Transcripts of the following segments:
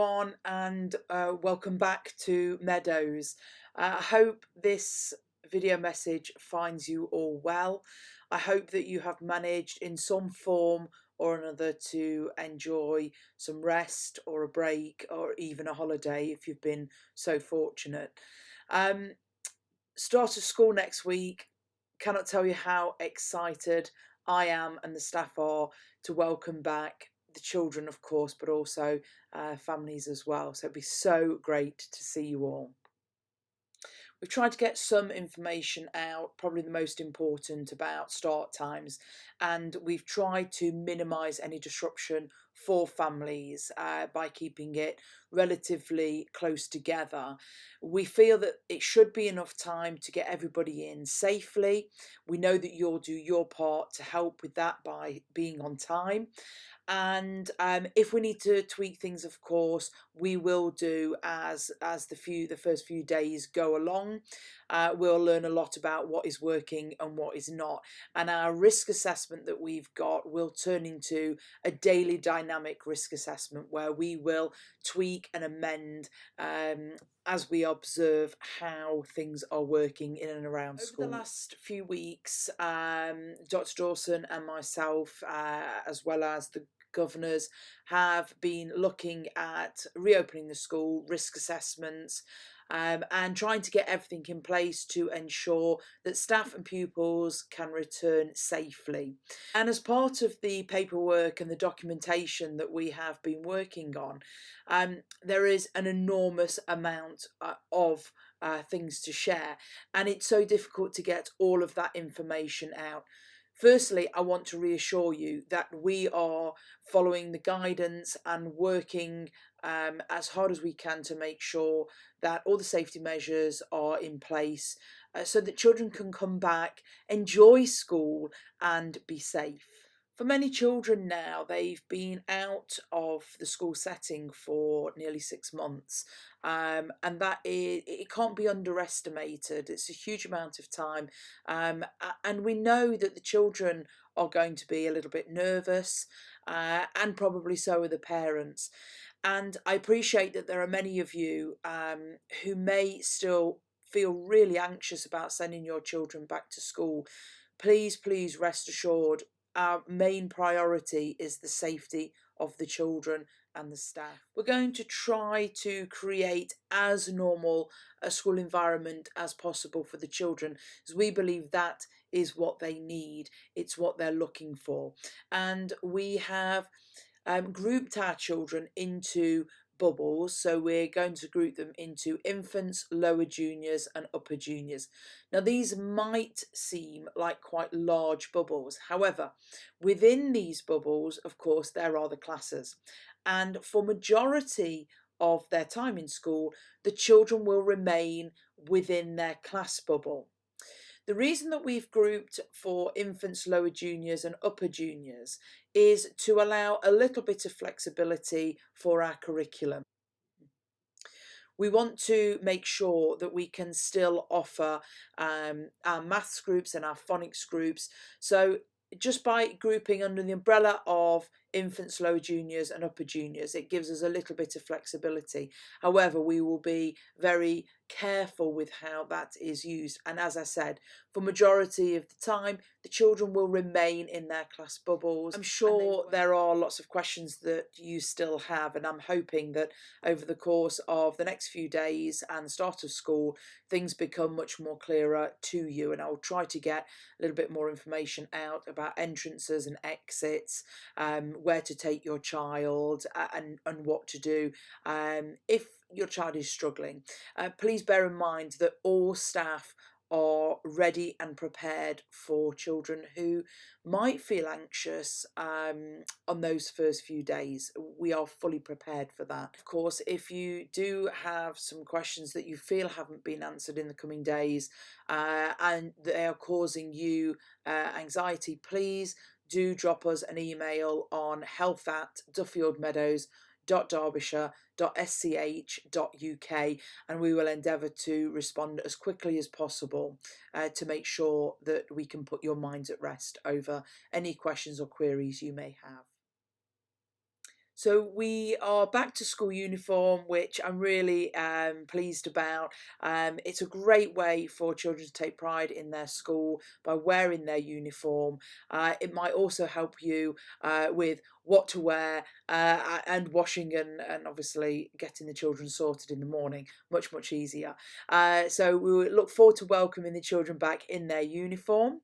everyone, and welcome back to Meadows. I hope this video message finds you all well. I hope that you have managed in some form or another to enjoy some rest or a break or even a holiday if you've been so fortunate. Um, Start of school next week. Cannot tell you how excited I am and the staff are to welcome back the children, of course, but also families as well. So it'd be so great to see you all. We've tried to get some information out, probably the most important, about start times, and we've tried to minimise any disruption for families by keeping it relatively close together. We feel that it should be enough time to get everybody in safely. We know that you'll do your part to help with that by being on time. And if we need to tweak things, of course, we will do as the first few days go along. We'll learn a lot about what is working and what is not, and our risk assessment that we've got will turn into a daily dynamic risk assessment where we will tweak and amend as we observe how things are working in and around school. Over the last few weeks, Dr. Dawson and myself, as well as the governors, have been looking at reopening the school, risk assessments, and trying to get everything in place to ensure that staff and pupils can return safely. And as part of the paperwork and the documentation that we have been working on, there is an enormous amount of things to share, and it's so difficult to get all of that information out. Firstly, I want to reassure you that we are following the guidance and working as hard as we can to make sure that all the safety measures are in place so that children can come back, enjoy school and be safe. For many children now, they've been out of the school setting for nearly 6 months, and it can't be underestimated. It's a huge amount of time, and we know that the children are going to be a little bit nervous, and probably so are the parents. And I appreciate that there are many of you who may still feel really anxious about sending your children back to school. Please rest assured, our main priority is the safety of the children and the staff. We're going to try to create as normal a school environment as possible for the children, as we believe that is what they need, it's what they're looking for. And we have grouped our children into bubbles, so we're going to group them into infants, lower juniors and upper juniors. Now these might seem like quite large bubbles, however within these bubbles, of course, there are the classes, and for majority of their time in school the children will remain within their class bubble. The reason that we've grouped for infants, lower juniors and upper juniors is to allow a little bit of flexibility for our curriculum. We want to make sure that we can still offer our maths groups and our phonics groups. So just by grouping under the umbrella of infants, lower juniors and upper juniors, it gives us a little bit of flexibility. However, we will be very careful with how that is used, and as I said, for majority of the time the children will remain in their class bubbles. I'm sure there are lots of questions that you still have, and I'm hoping that over the course of the next few days and the start of school things become much more clearer to you, and I'll try to get a little bit more information out about entrances and exits, where to take your child, and what to do if your child is struggling. Please bear in mind that all staff are ready and prepared for children who might feel anxious on those first few days. We are fully prepared for that. Of course, if you do have some questions that you feel haven't been answered in the coming days, and they are causing you anxiety, please do drop us an email on health@duffield-derbyshire.sch.uk, and we will endeavour to respond as quickly as possible to make sure that we can put your minds at rest over any questions or queries you may have. So we are back to school uniform, which I'm really pleased about. It's a great way for children to take pride in their school by wearing their uniform. It might also help you with what to wear and washing and obviously getting the children sorted in the morning. Much easier. So we look forward to welcoming the children back in their uniform.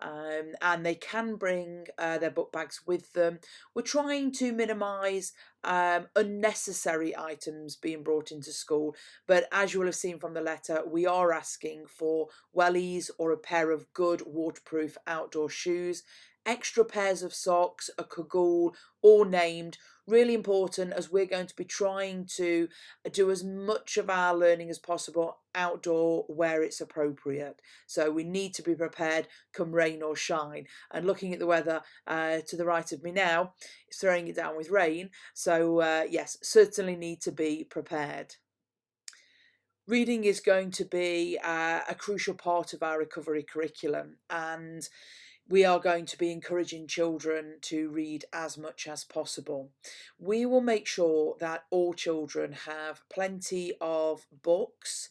And they can bring their book bags with them. We're trying to minimise unnecessary items being brought into school, but as you will have seen from the letter, we are asking for wellies or a pair of good waterproof outdoor shoes, extra pairs of socks, a cagoule, all named. Really important, as we're going to be trying to do as much of our learning as possible outdoor where it's appropriate. So we need to be prepared come rain or shine. And looking at the weather to the right of me now, it's throwing it down with rain. So yes, certainly need to be prepared. Reading is going to be a crucial part of our recovery curriculum, and we are going to be encouraging children to read as much as possible. We will make sure that all children have plenty of books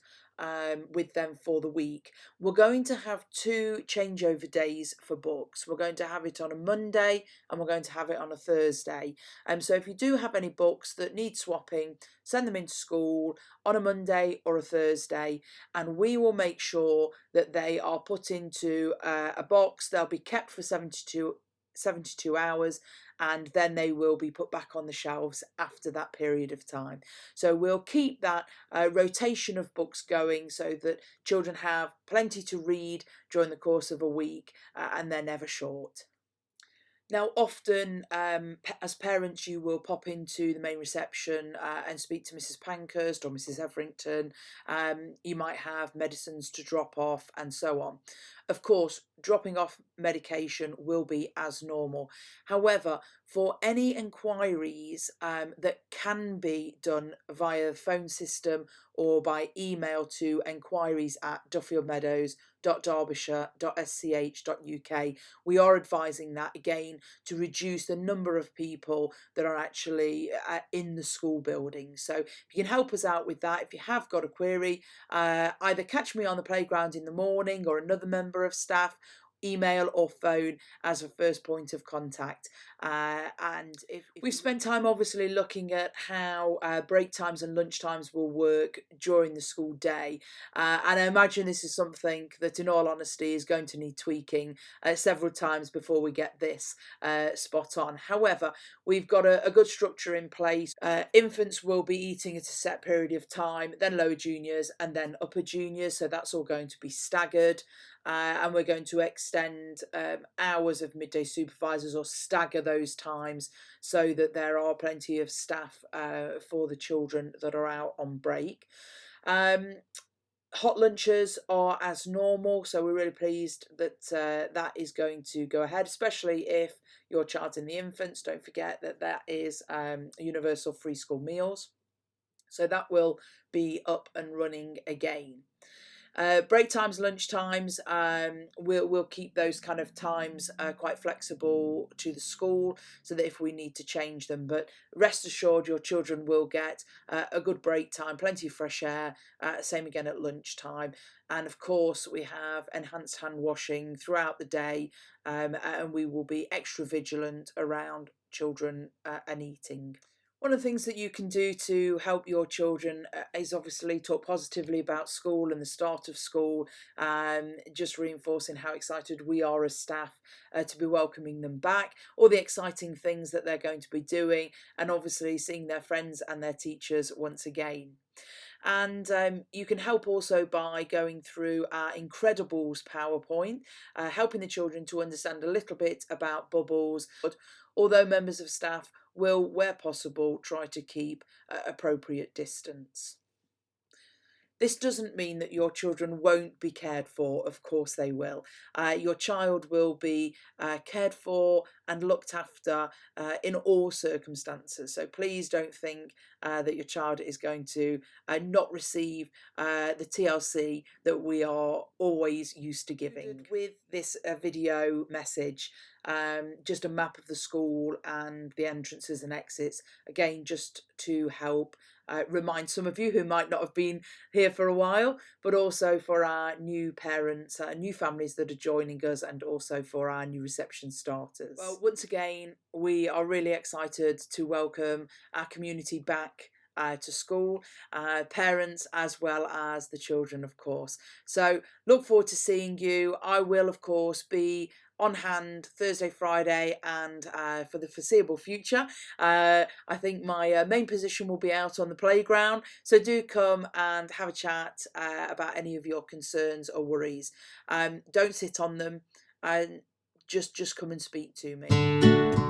with them for the week. We're going to have 2 changeover days for books. We're going to have it on a Monday and we're going to have it on a Thursday. So if you do have any books that need swapping, send them into school on a Monday or a Thursday, and we will make sure that they are put into a box. They'll be kept for 72 hours, and then they will be put back on the shelves after that period of time. So we'll keep that rotation of books going so that children have plenty to read during the course of a week and they're never short. Now, often as parents, you will pop into the main reception and speak to Mrs. Pankhurst or Mrs. Everington. You might have medicines to drop off and so on. Of course, dropping off medication will be as normal. However, for any inquiries that can be done via the phone system or by email to enquiries@duffieldmeadows.derbyshire.sch.uk, we are advising that again to reduce the number of people that are actually in the school building. So if you can help us out with that, if you have got a query, either catch me on the playground in the morning or another member of staff, email or phone as a first point of contact. And if we've spent time obviously looking at how break times and lunch times will work during the school day, and I imagine this is something that in all honesty is going to need tweaking several times before we get this spot on. However, we've got a good structure in place. Infants will be eating at a set period of time, then lower juniors and then upper juniors, so that's all going to be staggered. And we're going to extend hours of midday supervisors or stagger those times so that there are plenty of staff for the children that are out on break. Hot lunches are as normal, so we're really pleased that that is going to go ahead, especially if your child's in the infants. Don't forget that that is universal free school meals. So that will be up and running again. Break times, lunch times, we'll keep those kind of times quite flexible to the school so that if we need to change them. But rest assured, your children will get a good break time, plenty of fresh air, same again at lunchtime. And of course, we have enhanced hand washing throughout the day, and we will be extra vigilant around children and eating. One of the things that you can do to help your children is obviously talk positively about school and the start of school, just reinforcing how excited we are as staff to be welcoming them back, all the exciting things that they're going to be doing, and obviously seeing their friends and their teachers once again. And you can help also by going through our Incredibles PowerPoint, helping the children to understand a little bit about bubbles, although members of staff will, where possible, try to keep appropriate distance. This doesn't mean that your children won't be cared for. Of course they will. Your child will be cared for and looked after in all circumstances. So please don't think that your child is going to not receive the TLC that we are always used to giving. With this video message, just a map of the school and the entrances and exits, again just to help remind some of you who might not have been here for a while, but also for our new parents, new families that are joining us, and also for our new reception starters. Well, once again, we are really excited to welcome our community back to school, parents as well as the children, of course. So look forward to seeing you. I will, of course, be on hand Thursday, Friday, and for the foreseeable future. I think my main position will be out on the playground, so do come and have a chat about any of your concerns or worries. Don't sit on them, just come and speak to me.